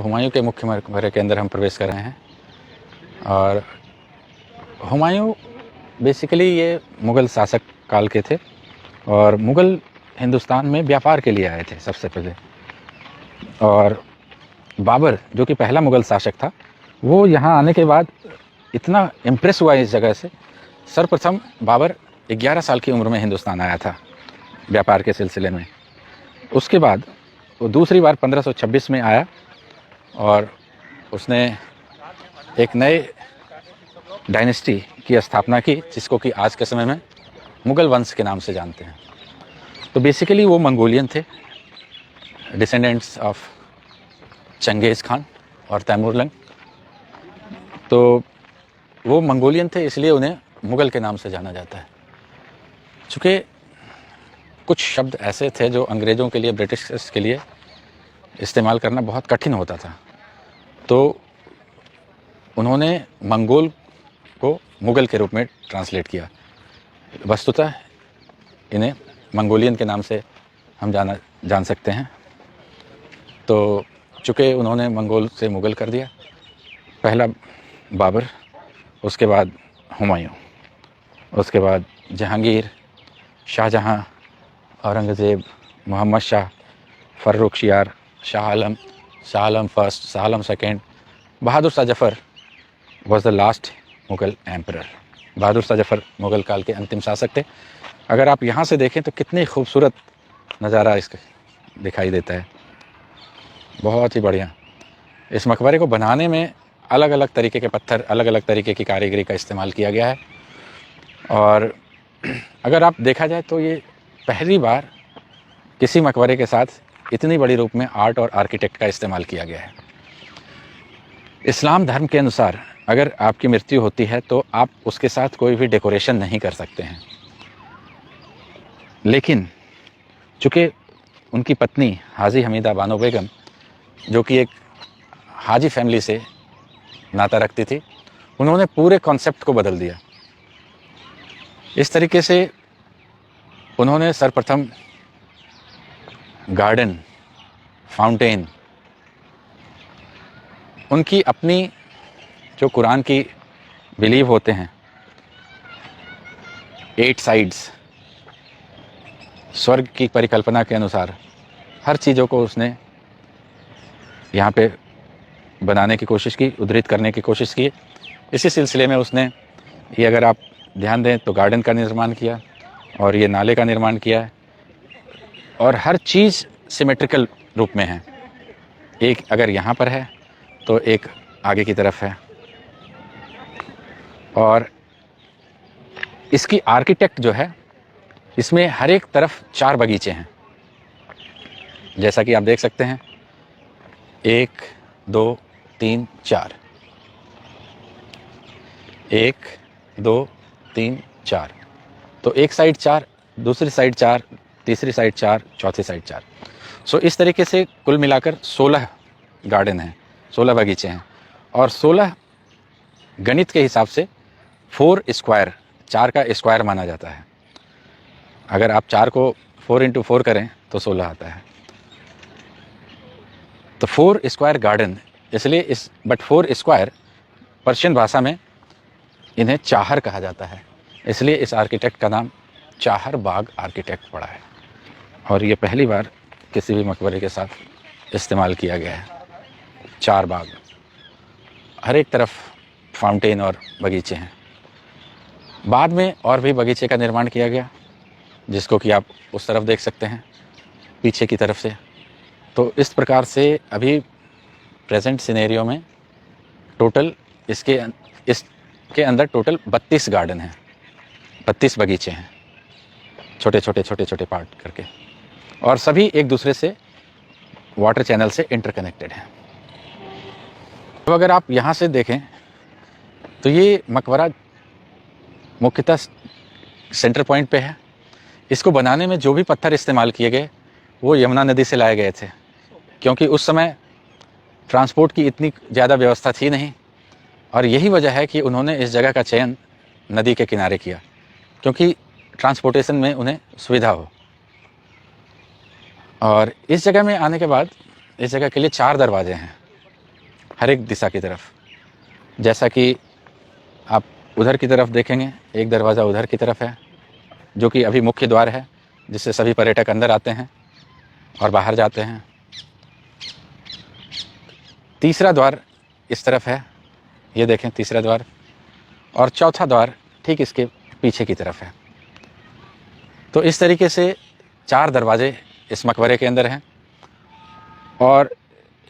हुमायूं के मुख्य मकबरे के अंदर हम प्रवेश कर रहे हैं। और हुमायूं बेसिकली ये मुग़ल शासक काल के थे और मुग़ल हिंदुस्तान में व्यापार के लिए आए थे सबसे पहले। और बाबर जो कि पहला मुग़ल शासक था, वो यहाँ आने के बाद इतना इम्प्रेस हुआ इस जगह से। सर्वप्रथम बाबर 11 साल की उम्र में हिंदुस्तान आया था व्यापार के सिलसिले में। उसके बाद वो दूसरी बार 1526 में आया और उसने एक नए डायनेस्टी की स्थापना की, जिसको कि आज के समय में मुग़ल वंश के नाम से जानते हैं। तो बेसिकली वो मंगोलियन थे, डिसेंडेंट्स ऑफ चंगेज़ खान और तैमूरलंग। तो वो मंगोलियन थे, इसलिए उन्हें मुग़ल के नाम से जाना जाता है। चूँकि कुछ शब्द ऐसे थे जो अंग्रेज़ों के लिए, ब्रिटिश के लिए इस्तेमाल करना बहुत कठिन होता था, तो उन्होंने मंगोल को मुग़ल के रूप में ट्रांसलेट किया। वस्तुतः इन्हें मंगोलियन के नाम से हम जान सकते हैं। तो चूँकि उन्होंने मंगोल से मुग़ल कर दिया, पहला बाबर, उसके बाद हुमायूं, उसके बाद Jahangir, Shahjahan, Aurangzeb, Mohammad Shah, Farrukhsiyar, Shah Alam first, Shah Alam second, Bahadur Shah Zafar was the last Mughal emperor. Bahadur Shah Zafar Mughal काल के अंतिम शासक थे। अगर आप यहाँ से देखें तो कितनी खूबसूरत नज़ारा इसका दिखाई देता है, बहुत ही बढ़िया। इस मकबरे को बनाने में अलग अलग तरीके के पत्थर, अलग अलग तरीके की कारीगरी का इस्तेमाल किया गया है। और अगर आप देखा जाए तो ये पहली बार किसी मकबरे के साथ इतनी बड़ी रूप में आर्ट और आर्किटेक्ट का इस्तेमाल किया गया है। इस्लाम धर्म के अनुसार अगर आपकी मृत्यु होती है तो आप उसके साथ कोई भी डेकोरेशन नहीं कर सकते हैं, लेकिन चूँकि उनकी पत्नी हाजी हमीदा बानो बेगम, जो कि एक हाजी फैमिली से नाता रखती थी, उन्होंने पूरे कॉन्सेप्ट को बदल दिया। इस तरीके से उन्होंने सर्वप्रथम गार्डन, फाउंटेन, उनकी अपनी जो कुरान की बिलीव होते हैं 8 साइड्स, स्वर्ग की परिकल्पना के अनुसार हर चीज़ों को उसने यहाँ पे बनाने की कोशिश की, उद्धृत करने की कोशिश की। इसी सिलसिले में उसने ये, अगर आप ध्यान दें तो, गार्डन का निर्माण किया और ये नाले का निर्माण किया है, और हर चीज़ सिमेट्रिकल रूप में है। एक अगर यहाँ पर है तो एक आगे की तरफ है। और इसकी आर्किटेक्ट जो है, इसमें हर एक तरफ 4 बगीचे हैं, जैसा कि आप देख सकते हैं, 1 2 3 4, 1 2 3 4। तो एक साइड 4, दूसरी साइड 4, तीसरी साइड 4, चौथी साइड 4। सो इस तरीके से कुल मिलाकर 16 गार्डन हैं, 16 बगीचे हैं। और 16 गणित के हिसाब से 4 स्क्वायर, 4 का स्क्वायर माना जाता है। अगर आप 4 को 4 इंटू 4 करें तो 16 आता है। तो 4 स्क्वायर गार्डन, इसलिए बट 4 स्क्वायर पर्शियन भाषा में इन्हें चाहर कहा जाता है, इसलिए इस आर्किटेक्ट का नाम चाहर बाग आर्किटेक्ट पड़ा है। और ये पहली बार किसी भी मकबरे के साथ इस्तेमाल किया गया है। 4 बाग, हर एक तरफ फाउंटेन और बगीचे हैं। बाद में और भी बगीचे का निर्माण किया गया, जिसको कि आप उस तरफ देख सकते हैं पीछे की तरफ से। तो इस प्रकार से अभी प्रेजेंट सिनेरियो में टोटल इसके अंदर टोटल 32 गार्डन हैं, 32 बगीचे हैं, छोटे छोटे पार्ट करके, और सभी एक दूसरे से वाटर चैनल से इंटरकनेक्टेड हैं। तो अगर आप यहाँ से देखें तो ये मकबरा मुख्यतः सेंटर पॉइंट पे है। इसको बनाने में जो भी पत्थर इस्तेमाल किए गए वो यमुना नदी से लाए गए थे, क्योंकि उस समय ट्रांसपोर्ट की इतनी ज़्यादा व्यवस्था थी नहीं, और यही वजह है कि उन्होंने इस जगह का चयन नदी के किनारे किया, क्योंकि ट्रांसपोर्टेशन में उन्हें सुविधा हो। और इस जगह में आने के बाद इस जगह के लिए 4 दरवाजे हैं, हर एक दिशा की तरफ। जैसा कि आप उधर की तरफ देखेंगे, एक दरवाज़ा उधर की तरफ है जो कि अभी मुख्य द्वार है, जिससे सभी पर्यटक अंदर आते हैं और बाहर जाते हैं। तीसरा द्वार इस तरफ है, ये देखें तीसरा द्वार, और चौथा द्वार ठीक इसके पीछे की तरफ है। तो इस तरीके से 4 दरवाजे इस मकबरे के अंदर हैं, और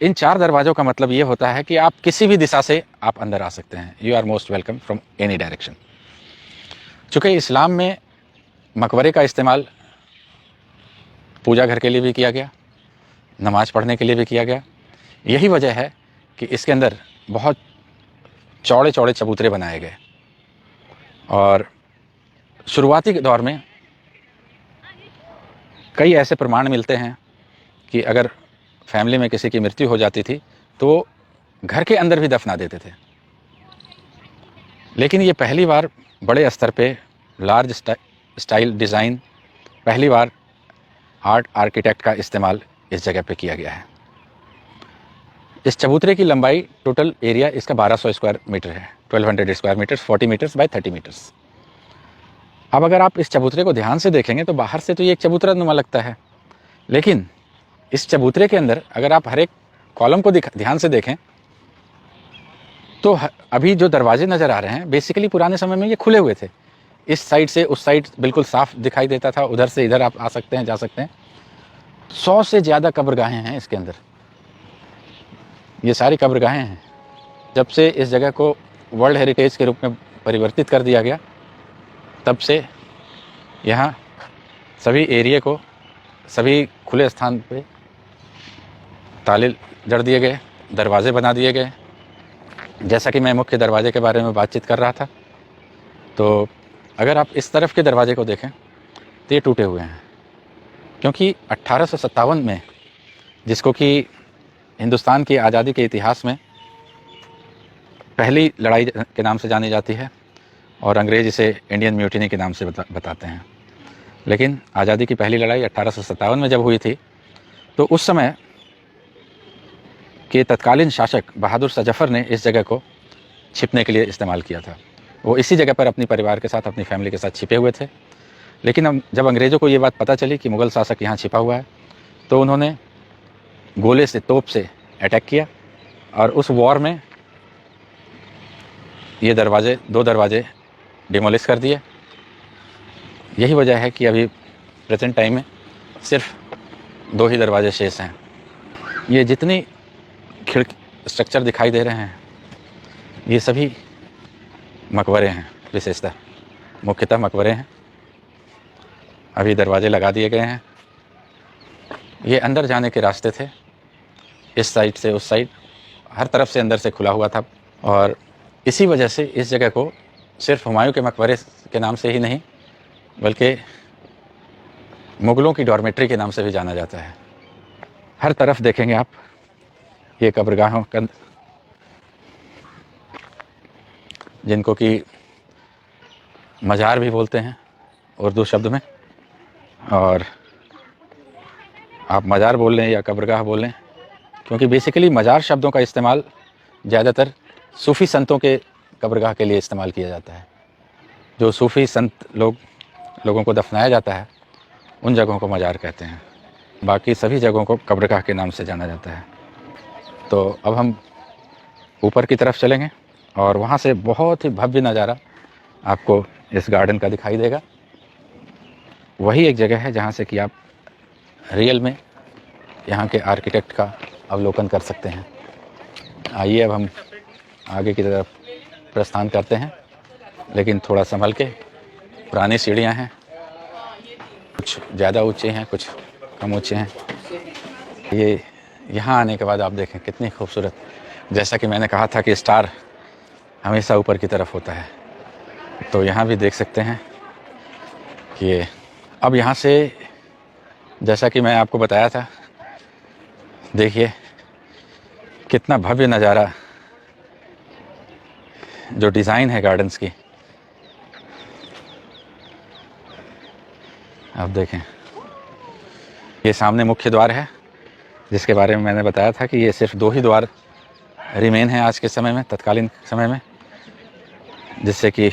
इन 4 दरवाज़ों का मतलब ये होता है कि आप किसी भी दिशा से आप अंदर आ सकते हैं। You are most welcome from any direction. चूँकि इस्लाम में मकबरे का इस्तेमाल पूजा घर के लिए भी किया गया, नमाज़ पढ़ने के लिए भी किया गया, यही वजह है कि इसके अंदर बहुत चौड़े चौड़े चबूतरे बनाए गए। और शुरुआती दौर में कई ऐसे प्रमाण मिलते हैं कि अगर फैमिली में किसी की मृत्यु हो जाती थी तो घर के अंदर भी दफना देते थे। लेकिन ये पहली बार बड़े स्तर पे लार्ज स्टाइल डिज़ाइन, पहली बार आर्ट आर्किटेक्ट का इस्तेमाल इस जगह पे किया गया है। इस चबूतरे की लंबाई, टोटल एरिया इसका 1200 स्क्वायर मीटर है, 1200 square metres, 40 metres by 30 metres. अब अगर आप इस चबूतरे को ध्यान से देखेंगे तो बाहर से तो ये एक चबूतरा नुमा लगता है, लेकिन इस चबूतरे के अंदर अगर आप हर एक कॉलम को ध्यान से देखें तो अभी जो दरवाजे नज़र आ रहे हैं बेसिकली पुराने समय में ये खुले हुए थे। इस साइड से उस साइड बिल्कुल साफ दिखाई देता था, उधर से इधर आप आ सकते हैं, जा सकते हैं। 100 से ज़्यादा कब्रगाहें हैं इसके अंदर। ये सारी कब्रगाहें हैं। जब से इस जगह को वर्ल्ड हेरिटेज के रूप में परिवर्तित कर दिया गया, तब से यहाँ सभी एरिया को, सभी खुले स्थान पे ताले जड़ दिए गए, दरवाजे बना दिए गए। जैसा कि मैं मुख्य दरवाजे के बारे में बातचीत कर रहा था, तो अगर आप इस तरफ के दरवाजे को देखें तो ये टूटे हुए हैं, क्योंकि 1857 में, जिसको कि हिंदुस्तान की आज़ादी के इतिहास में पहली लड़ाई के नाम से जानी जाती है, और अंग्रेज़ इसे इंडियन म्यूटिनी के नाम से बताते हैं। लेकिन आज़ादी की पहली लड़ाई 1857 में जब हुई थी, तो उस समय के तत्कालीन शासक बहादुर शाह जफ़र ने इस जगह को छिपने के लिए इस्तेमाल किया था। वो इसी जगह पर अपनी परिवार के साथ, अपनी फैमिली के साथ छिपे हुए थे। लेकिन जब अंग्रेज़ों को ये बात पता चली कि मुग़ल शासक यहाँ छिपा हुआ है, तो उन्होंने गोले से, तोप से अटैक किया, और उस वॉर में ये दरवाजे, 2 दरवाजे डिमोलिश कर दिए। यही वजह है कि अभी प्रेजेंट टाइम में सिर्फ 2 ही दरवाजे शेष हैं। ये जितनी खिड़की स्ट्रक्चर दिखाई दे रहे हैं, ये सभी मकबरे हैं, विशेषतः मुख्यतः मकबरे हैं। अभी दरवाजे लगा दिए गए हैं। ये अंदर जाने के रास्ते थे, इस साइड से उस साइड, हर तरफ से अंदर से खुला हुआ था। और इसी वजह से इस जगह को सिर्फ हुमायूं के मकबरे के नाम से ही नहीं, बल्कि मुग़लों की डॉर्मेट्री के नाम से भी जाना जाता है। हर तरफ देखेंगे आप ये कब्रगाहों का, जिनको कि मज़ार भी बोलते हैं उर्दू शब्द में, और आप मज़ार बोल लें या कब्रगाह बोल लें, क्योंकि बेसिकली मज़ार शब्दों का इस्तेमाल ज़्यादातर सूफ़ी संतों के कब्रगाह के लिए इस्तेमाल किया जाता है। जो सूफ़ी संत लोगों को दफनाया जाता है, उन जगहों को मज़ार कहते हैं। बाकी सभी जगहों को कब्रगाह के नाम से जाना जाता है। तो अब हम ऊपर की तरफ चलेंगे, और वहाँ से बहुत ही भव्य नज़ारा आपको इस गार्डन का दिखाई देगा। वही एक जगह है जहाँ से कि आप रियल में यहाँ के आर्किटेक्ट का अवलोकन कर सकते हैं। आइए अब हम आगे की तरफ प्रस्थान करते हैं, लेकिन थोड़ा संभल के। पुरानी सीढ़ियाँ हैं, कुछ ज़्यादा ऊंचे हैं, कुछ कम ऊंचे हैं। ये यहाँ आने के बाद आप देखें कितनी खूबसूरत, जैसा कि मैंने कहा था कि स्टार हमेशा ऊपर की तरफ होता है, तो यहाँ भी देख सकते हैं कि अब यहाँ से, जैसा कि मैं आपको बताया था, देखिए कितना भव्य नज़ारा, जो डिज़ाइन है गार्डन्स की, आप देखें। ये सामने मुख्य द्वार है, जिसके बारे में मैंने बताया था कि ये सिर्फ 2 ही द्वार रिमेन है आज के समय में, तत्कालीन समय में, जिससे कि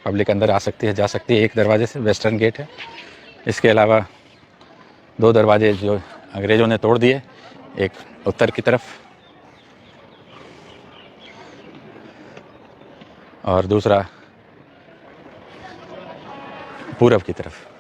पब्लिक अंदर आ सकती है, जा सकती है। एक दरवाजे से वेस्टर्न गेट है। इसके अलावा 2 दरवाजे जो अंग्रेज़ों ने तोड़ दिए, एक उत्तर की तरफ और दूसरा पूरब की तरफ।